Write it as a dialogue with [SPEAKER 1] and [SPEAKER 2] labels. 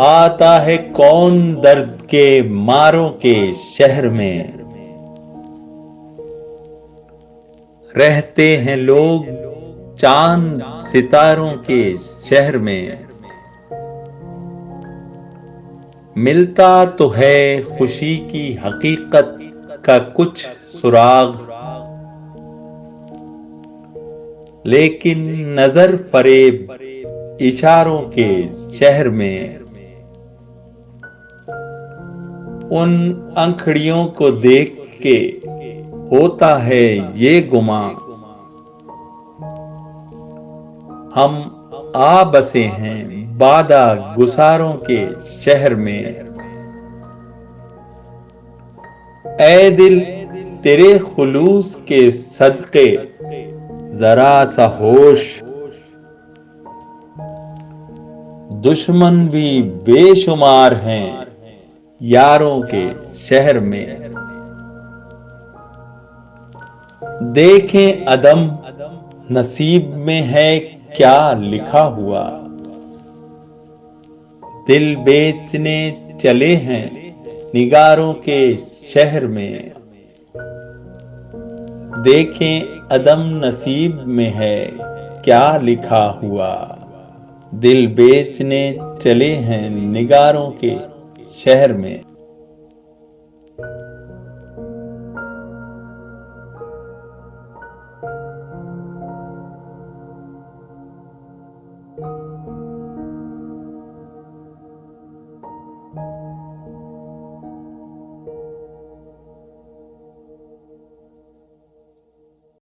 [SPEAKER 1] आता है कौन दर्द के मारों के शहर में। रहते हैं लोग चांद सितारों के शहर में। मिलता तो है खुशी की हकीकत का कुछ सुराग, लेकिन नजर फरेब इशारों के शहर में। उन अंखड़ियों को देख के होता है ये गुमां, हम आ बसे हैं बादा गुसारों के शहर में। ऐ दिल तेरे खुलूस के सदके जरा सा होश, दुश्मन भी बेशुमार हैं यारों के शहर में। देखें अदम नसीब में है क्या लिखा हुआ, दिल बेचने चले हैं निगारों के शहर में। देखें अदम नसीब में है क्या लिखा हुआ, दिल बेचने चले हैं निगारों के शहर में।